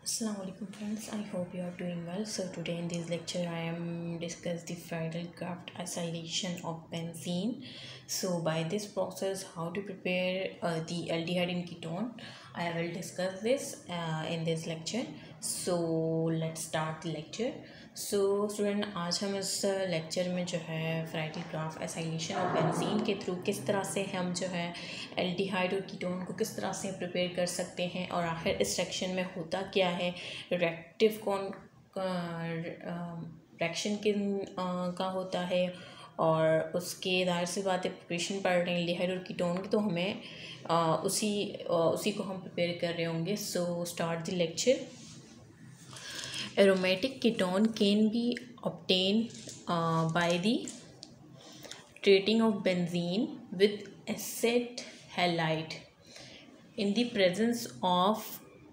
Assalamu alaikum friends, I hope you are doing well. So today in this lecture I am discuss the Friedel-Crafts acylation of benzene. So by this process how to prepare the aldehyde in ketone, I will discuss this in this lecture. So let's start the lecture. So student आज हम इस lecture में जो है Friedl-craft acylation और benzene के through किस तरह से हम जो है एल्डिहाइड और कीटोन को किस तरह से प्रिपेयर कर सकते हैं और आखिर इस सेक्शन में होता क्या है, रिएक्टिव कौन रिएक्शन किन का होता है और उसके जाहिर सी बात है प्रिपरेशन पढ़ रहे हैं एल्डिहाइड और कीटोन की, तो हमें उसी को हम प्रिपेयर कर रहे होंगे. So start the lecture. Aromatic ketone can be obtained by the treating of benzene with acid halide in the presence of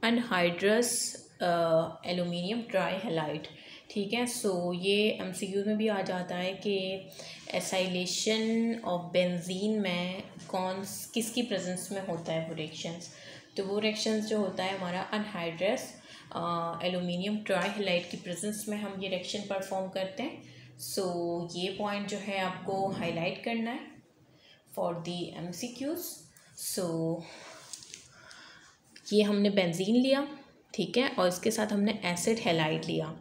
anhydrous aluminium trihalide. ठीक है. सो ये MCQ में भी आ जाता है कि एसाइलेशन ऑफ बेंजीन में किसकी प्रेजेंस में होता है वो रिएक्शंस. तो वो रिएक्शंस जो होता है हमारा अनहाइड्रस एलुमिनियम ट्राईहैलाइड की प्रेजेंस में हम ये रिएक्शन परफॉर्म करते हैं. सो ये पॉइंट जो है आपको हाईलाइट करना है फॉर दी MCQs. सो ये हमने बेंजीन लिया, ठीक है, और इसके साथ हमने एसिड हैलाइड लिया,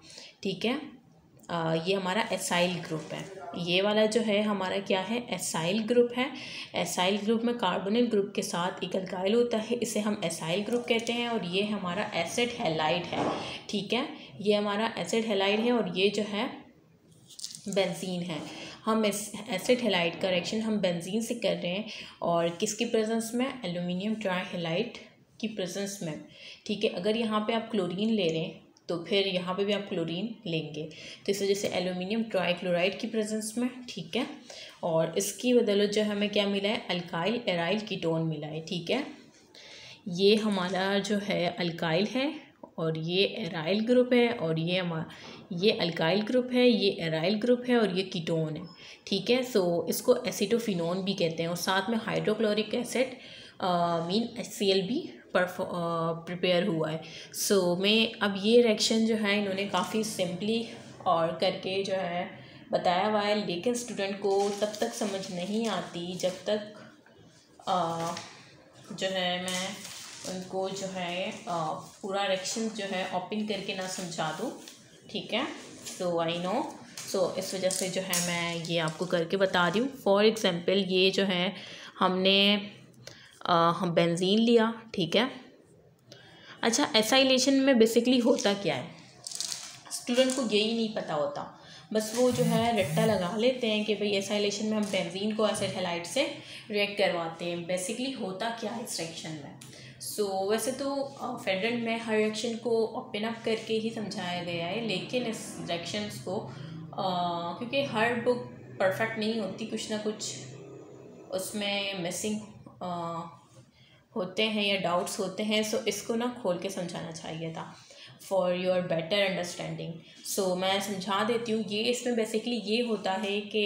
ठीक है. ये हमारा एसाइल ग्रुप है. ये वाला जो है हमारा क्या है, एसाइल ग्रुप है. एसाइल ग्रुप में कार्बोनिल ग्रुप के साथ एक अल्काइल होता है, इसे हम एसाइल ग्रुप कहते हैं. और ये हमारा एसिड हैलाइड है, ठीक है. ये हमारा एसिड हैलाइड है और ये जो है बेंजीन है. हम इस एसिड हैलाइड का रिएक्शन हम बेंजीन से कर रहे हैं और किसकी प्रेजेंस में, एल्यूमिनियम ट्राईहैलाइड की प्रेजेंस में, ठीक है. अगर यहाँ पे आप क्लोरीन ले रहे हैं तो फिर यहाँ पे भी आप क्लोरीन लेंगे, तो इस वजह से एल्यूमिनियम ट्राईक्लोराइड की प्रेजेंस में, ठीक है. और इसकी बदौलत जो हमें क्या मिला है, अल्काइल एराइल कीटोन मिला है, ठीक है. ये हमारा जो है अल्काइल है और ये एराइल ग्रुप है और ये अल्काइल ग्रुप है, ये एराइल ग्रुप है और ये कीटोन है, ठीक है. सो इसको एसिटोफिनोन भी कहते हैं और साथ में हाइड्रोक्लोरिक एसिड मीन HCl भी प्रिपेयर हुआ है. सो मैं अब ये रिएक्शन जो है इन्होंने काफ़ी सिंपली और करके जो है बताया हुआ है, लेकिन स्टूडेंट को तब तक समझ नहीं आती जब तक जो है मैं उनको जो है पूरा रिएक्शन जो है ओपन करके ना समझा दूँ, ठीक है. सो आई नो. सो इस वजह से जो है मैं ये आपको करके बता रही हूँ. फॉर एग्ज़ाम्पल ये जो है हमने हम बेंजीन लिया, ठीक है. अच्छा, एसाइलेशन में बेसिकली होता क्या है, स्टूडेंट को यही नहीं पता होता, बस वो जो है रट्टा लगा लेते हैं कि भाई एसाइलेशन में हम बेंजीन को एसिड हैलाइड से रिएक्ट करवाते हैं. बेसिकली होता क्या है इस रिएक्शन में. सो वैसे तो फ्रेडल में हर रिएक्शन को ओपन अप करके ही समझाया गया है, लेकिन इस रिएक्शंस को क्योंकि हर बुक परफेक्ट नहीं होती, कुछ ना कुछ उसमें मिसिंग होते हैं या डाउट्स होते हैं. सो इसको ना खोल के समझाना चाहिए था फॉर योर बेटर अंडरस्टैंडिंग. सो मैं समझा देती हूँ. ये इसमें बेसिकली ये होता है कि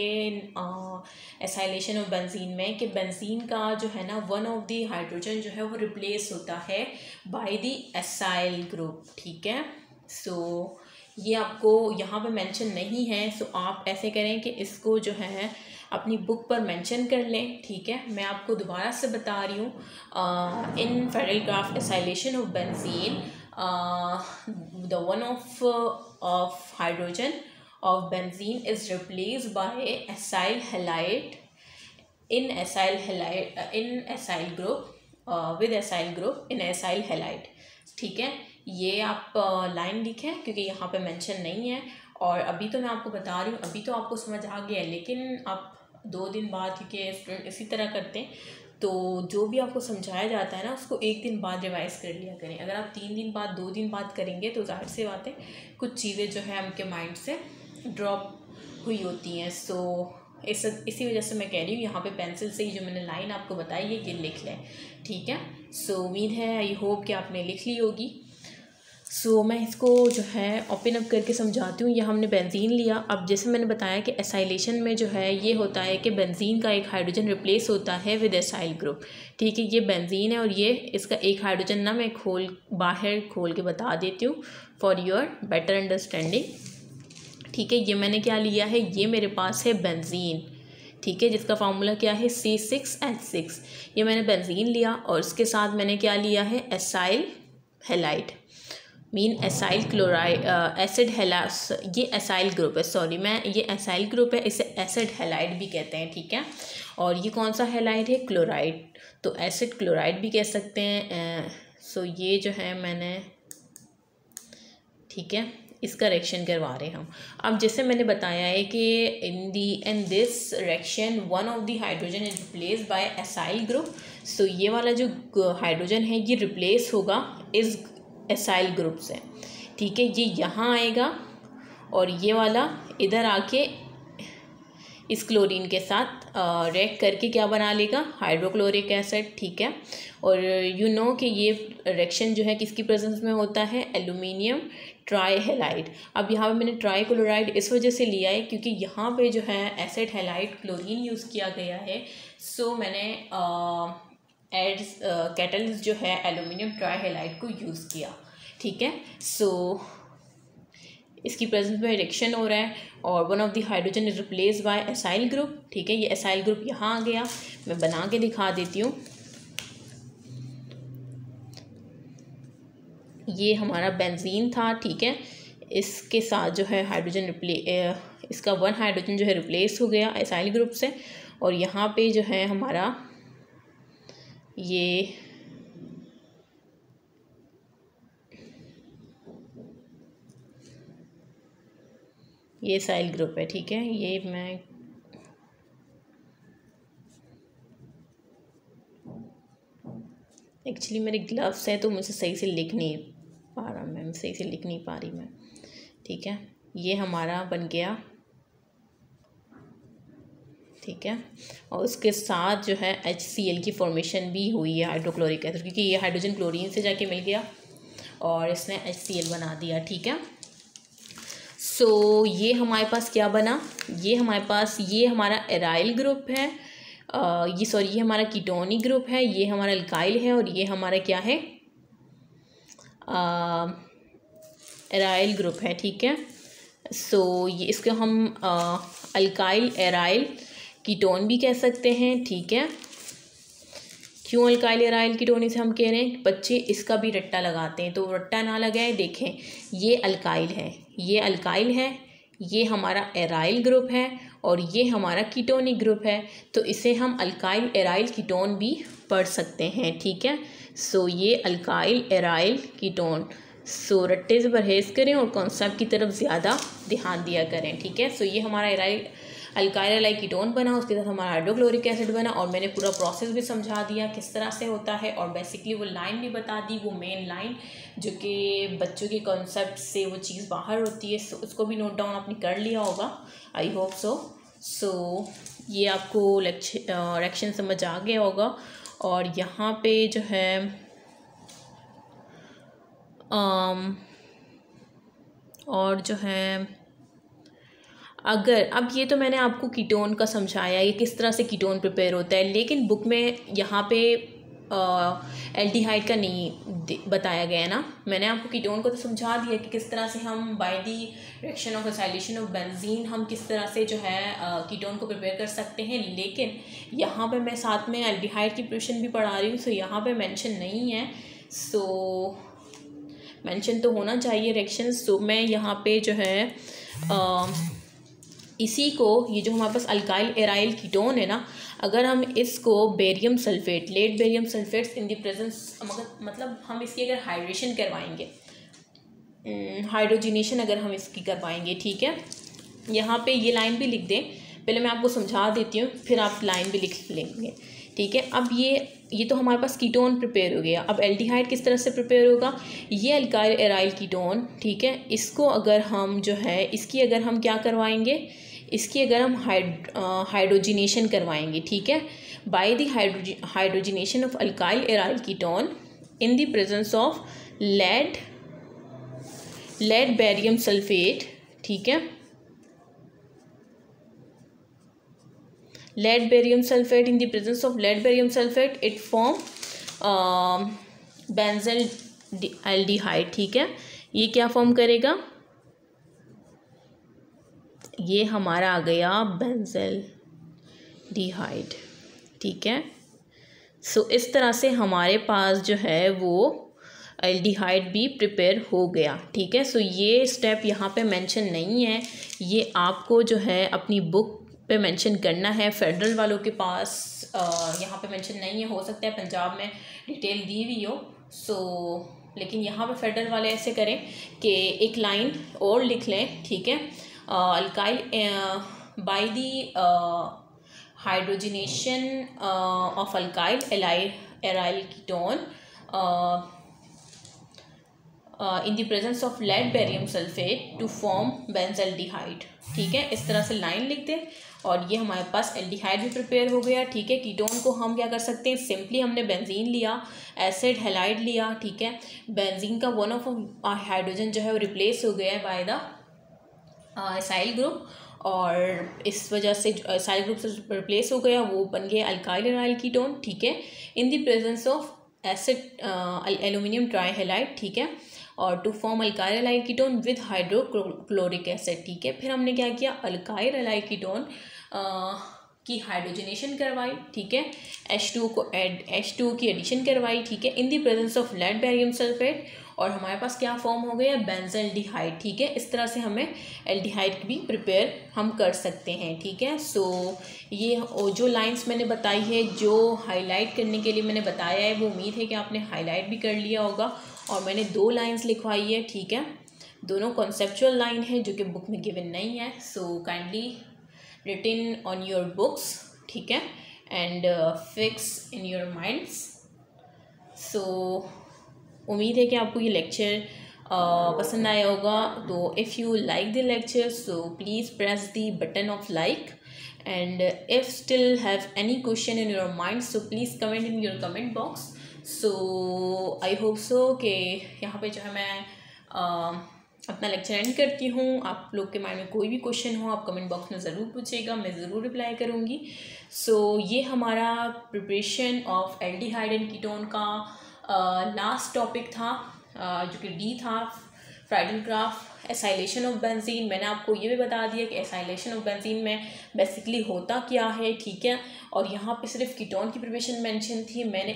एसाइलेशन ऑफ बेंजीन में कि बेंजीन का जो है ना वन ऑफ दी हाइड्रोजन जो है वो रिप्लेस होता है बाय दी एसाइल ग्रुप, ठीक है. सो ये आपको यहाँ पे मेंशन नहीं है. सो आप ऐसे करें कि इसको जो है अपनी बुक पर मेंशन कर लें, ठीक है. मैं आपको दोबारा से बता रही हूँ. In Friedel Crafts acylation of benzene the one of hydrogen of benzene is replaced by acyl halide in acyl group with acyl group in acyl halide, ठीक है. ये आप लाइन लिखें क्योंकि यहाँ पे मेंशन नहीं है. और अभी तो मैं आपको बता रही हूँ, अभी तो आपको समझ आ गया है, लेकिन आप 2 दिन बाद, क्योंकि स्टूडेंट इसी तरह करते हैं, तो जो भी आपको समझाया जाता है ना उसको 1 दिन बाद रिवाइज़ कर लिया करें. अगर आप 3 दिन बाद 2 दिन बाद करेंगे तो जाहिर सी बात है कुछ चीज़ें जो है आपके माइंड से ड्रॉप हुई होती हैं. सो इसी वजह से मैं कह रही हूँ यहाँ पे पेंसिल से ही जो मैंने लाइन आपको बताई है ये लिख लें, ठीक है. सो उम्मीद है, आई होप कि आपने लिख ली होगी. सो मैं इसको जो है ओपन अप करके समझाती हूँ। ये हमने बेंजीन लिया। अब जैसे मैंने बताया कि एसाइलेशन में जो है ये होता है कि बेंजीन का एक हाइड्रोजन रिप्लेस होता है विद एसाइल ग्रुप। ठीक है, ये बेंजीन है और ये इसका एक हाइड्रोजन ना मैं बाहर खोल के बता देती हूँ फॉर योर बेटर अंडरस्टैंडिंग। ठीक है, ये मैंने क्या लिया है, ये मेरे पास है बेंजीन। ठीक है, जिसका फार्मूला क्या है C6H6। ये मैंने बेंजीन लिया और इसके साथ मैंने क्या लिया है acyl halide mean acyl chloride acid halides. ये एसाइल ग्रुप है, सॉरी मैं ये एसाइल ग्रुप है, इसे एसिड हैलाइड भी कहते हैं। ठीक है, और ये कौन सा हैलाइड है, क्लोराइड, तो एसिड क्लोराइड भी कह सकते हैं। सो ये जो है मैंने, ठीक है, इसका रिएक्शन करवा रहे हैं हम। अब जैसे मैंने बताया है कि in this reaction one of the hydrogen is replace by acyl group. So ये वाला जो हाइड्रोजन है ये रिप्लेस होगा इस एसाइल ग्रुप से। ठीक है, ये यहाँ आएगा और ये वाला इधर आके इस क्लोरीन के साथ रिएक्ट करके क्या बना लेगा, हाइड्रोक्लोरिक एसिड। ठीक है, और यू नो कि ये रिएक्शन जो है किसकी प्रेजेंस में होता है, एल्यूमिनियम ट्राईहैलाइड। अब यहाँ पे मैंने ट्राईक्लोराइड इस वजह से लिया है क्योंकि यहाँ पे जो है एसिड हैलाइड क्लोरीन यूज़ किया गया है। सो मैंने कैटलिस्ट जो है एल्यूमिनियम ट्राईहैलाइड को यूज़ किया। ठीक है, सो इसकी प्रेजेंस में रिएक्शन हो रहा है और one of the hydrogen is replace by acyl group. ठीक है, ये एसाइल ग्रुप यहाँ आ गया, मैं बना के दिखा देती हूँ। ये हमारा बेंजीन था। ठीक है, इसके साथ जो है हाइड्रोजन इसका वन हाइड्रोजन जो है रिप्लेस हो गया एसाइल ग्रुप से, और यहाँ पे जो है हमारा ये एसाइल ग्रुप है। ठीक है, ये मैं एक्चुअली मेरे ग्लव्स है तो मुझे सही से लिख नहीं पा रहा, मैं सही से लिख नहीं पा रही मैं। ठीक है, ये हमारा बन गया। ठीक है, और उसके साथ जो है HCl की फॉर्मेशन भी हुई है हाइड्रोक्लोरिक एसिड, क्योंकि ये हाइड्रोजन क्लोरीन से जाके मिल गया और इसने HCl बना दिया। ठीक है, सो ये हमारे पास क्या बना, ये हमारे पास ये हमारा एराइल ग्रुप है, ये हमारा कीटोनिक ग्रुप है, ये हमारा अल्काइल है और ये हमारा क्या है, एराइल ग्रुप है। ठीक है, सो ये इसको हम अल्काइल एराइल कीटोन भी कह सकते हैं। ठीक है, क्यों अल्काइल एराइल कीटोन से हम कह रहे हैं, बच्चे इसका भी रट्टा लगाते हैं, तो रट्टा ना लगाए। देखें, ये अल्काइल है, ये अल्काइल है, ये हमारा एराइल ग्रुप है और ये हमारा कीटोनिक ग्रुप है, तो इसे हम अल्काइल एराइल कीटोन भी पढ़ सकते हैं। ठीक है, सो ये अल्काइल एराइल कीटोन। सो रट्टे से परहेज़ करें और कॉन्सेप्ट की तरफ ज़्यादा ध्यान दिया करें। ठीक है, सो ये हमारा अल्काइल एराइल कीटोन बना, उसके साथ हमारा हाइड्रोक्लोरिक एसिड बना और मैंने पूरा प्रोसेस भी समझा दिया किस तरह से होता है, और बेसिकली वो लाइन भी बता दी, वो मेन लाइन जो कि बच्चों के कॉन्सेप्ट से वो चीज़ बाहर होती है। सो उसको भी नोट डाउन आपने कर लिया होगा, आई होप सो। सो ये आपको रिएक्शन समझ आ गया होगा। और यहाँ पे जो है और जो है अगर अब ये तो मैंने आपको कीटोन का समझाया, ये किस तरह से कीटोन प्रिपेयर होता है, लेकिन बुक में यहाँ पे एल्डिहाइड का नहीं बताया गया है ना। मैंने आपको कीटोन को तो समझा दिया कि किस तरह से हम by the reaction of acylation of benzene हम किस तरह से जो है कीटोन को प्रिपेयर कर सकते हैं, लेकिन यहाँ पे मैं साथ में एल्डिहाइड की प्रिपरेशन भी पढ़ा रही हूँ। सो यहाँ पे मेंशन नहीं है, सो मेंशन तो होना चाहिए रिएक्शन। सो मैं यहाँ पे जो है इसी को, ये जो हमारे पास अल्काइल एराइल कीटोन है ना, अगर हम इसको barium sulphate, lead barium sulphates in the presence, मतलब हम इसकी अगर हाइड्रेशन करवाएंगे, हाइड्रोजिनेशन अगर हम इसकी करवाएंगे। ठीक है, यहाँ पे ये लाइन भी लिख दें, पहले मैं आपको समझा देती हूँ फिर आप लाइन भी लिख लेंगे। ठीक है, अब ये तो हमारे पास कीटोन प्रिपेयर हो गया। अब एल्डिहाइड किस तरह से प्रिपेयर होगा, ये अल्काइल एराइल कीटोन। ठीक है, इसको अगर हम जो है इसकी अगर हम क्या करवाएंगे, इसकी अगर हम हाइड्रोजिनेशन करवाएंगे। ठीक है, by the hydrogenation of alkyl aryl ketone in the presence of lead lead barium sulphate, ठीक है, lead barium sulfate, in the presence of lead barium sulfate it form benzyl aldehyde, ठीक है। ये क्या फॉर्म करेगा, ये हमारा आ गया बेंजल डिहाइड, ठीक है। सो इस तरह से हमारे पास जो है वो एल्डिहाइड भी प्रिपेयर हो गया, ठीक है। सो ये स्टेप यहाँ पे मेंशन नहीं है, ये आपको जो है अपनी बुक पे मेंशन करना है। फेडरल वालों के पास यहाँ पे मेंशन नहीं है, हो सकता है पंजाब में डिटेल दी हुई हो। सो लेकिन यहाँ पे फेडरल वाले ऐसे करें कि एक लाइन और लिख लें, ठीक है। Alkyl by the hydrogenation of alkyl aryl ketone in the presence of lead barium sulphate to form benzaldehyde, ठीक है। इस तरह से लाइन लिख दें और ये हमारे पास एल्डिहाइड भी प्रिपेयर हो गया, ठीक है। कीटोन को हम क्या कर सकते हैं, सिंपली हमने बेंजीन लिया, एसिड हैलाइड लिया, ठीक है। बेंजीन का वन ऑफ हाइड्रोजन जो है वो रिप्लेस हो गया है बाय द एसाइल ग्रुप, और इस वजह से एसाइल ग्रुप से रिप्लेस हो गया, वो बन गया अल्काइल एराइल कीटोन, ठीक है, in the presence of acid aluminium trihalide, ठीक है, और to form alkyl aryl ketone with hydrochloric acid, ठीक है। फिर हमने क्या किया, अल्काइल एराइल कीटोन की हाइड्रोजनेशन करवाई, ठीक है, H2 की एडिशन करवाई, ठीक है, in the presence of lead barium sulphate, और हमारे पास क्या फॉर्म हो गया, बेंजल्डिहाइड, ठीक है। इस तरह से हमें एल्डिहाइड भी प्रिपेयर हम कर सकते हैं, ठीक है। सो ये जो लाइंस मैंने बताई है, जो हाईलाइट करने के लिए मैंने बताया है, वो उम्मीद है कि आपने हाईलाइट भी कर लिया होगा। और मैंने 2 लाइंस लिखवाई है, ठीक है, दोनों कॉन्सेप्चुअल लाइन है जो कि बुक में गिवन नहीं है। So kindly written on your books, ठीक है, and fix in your minds. So उम्मीद है कि आपको ये लेक्चर पसंद आया होगा। तो if you like the lecture so please press the button of like, and if still have any question in your mind so please comment in your comment box. So I hope so कि यहाँ पे जो है मैं अपना lecture and करती हूँ। आप लोग के माइंड में कोई भी क्वेश्चन हो आप कमेंट बॉक्स में ज़रूर पूछिएगा, मैं ज़रूर रिप्लाई करूँगी। सो ये हमारा preparation of aldehyde and ketone का लास्ट टॉपिक था, जो कि डी था, Friedl graph acylation of benzene. मैंने आपको ये भी बता दिया कि एसाइलेशन ऑफ बेंजीन में बेसिकली होता क्या है, ठीक है। और यहाँ पे सिर्फ कीटोन की प्रिपरेशन मेंशन थी, मैंने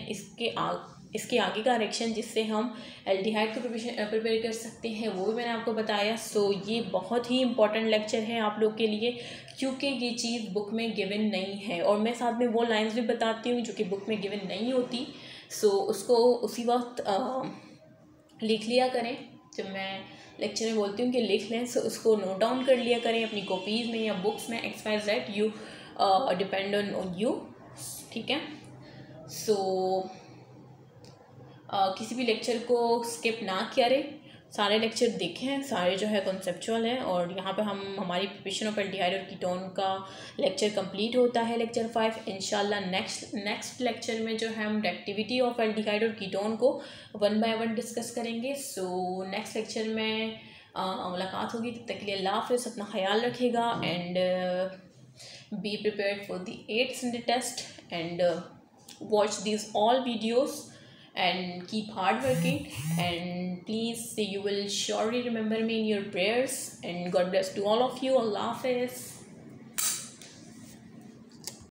इसके आगे का रिएक्शन जिससे हम एल्डिहाइड को प्रिपेयर कर सकते हैं वो भी मैंने आपको बताया। सो ये बहुत ही इंपॉर्टेंट लेक्चर है आप लोग के लिए, क्योंकि ये चीज़ बुक में गिवन नहीं है, और मैं साथ में वो लाइंस भी बताती हूँ जो कि बुक में गिवन नहीं होती। सो उसको उसी वक्त लिख लिया करें, जब मैं लेक्चर में बोलती हूँ कि लिख लें, सो उसको नोट डाउन कर लिया करें अपनी कॉपीज़ में या बुक्स में, XYZ you depend on you, ठीक है। सो किसी भी लेक्चर को स्किप ना करें, सारे लेक्चर देखें, सारे जो है कॉन्सेप्चुअल हैं। और यहाँ पे हमारी प्रिपरेशन ऑफ एल्डिहाइड और कीटोन का लेक्चर कंप्लीट होता है, लेक्चर 5। इंशाल्लाह नेक्स्ट लेक्चर में जो है हम एक्टिविटी ऑफ एल्डिहाइड और कीटोन को 1 बाय 1 डिस्कस करेंगे। सो नेक्स्ट लेक्चर में मुलाकात होगी, तब तक के लिए अल्लाह हाफ़िज़, अपना ख्याल रखिएगा, and be prepared for the 8th Sunday test, and watch these all videos and keep hard working, and please you will surely remember me in your prayers, and God bless to all of you. Allah Hafiz.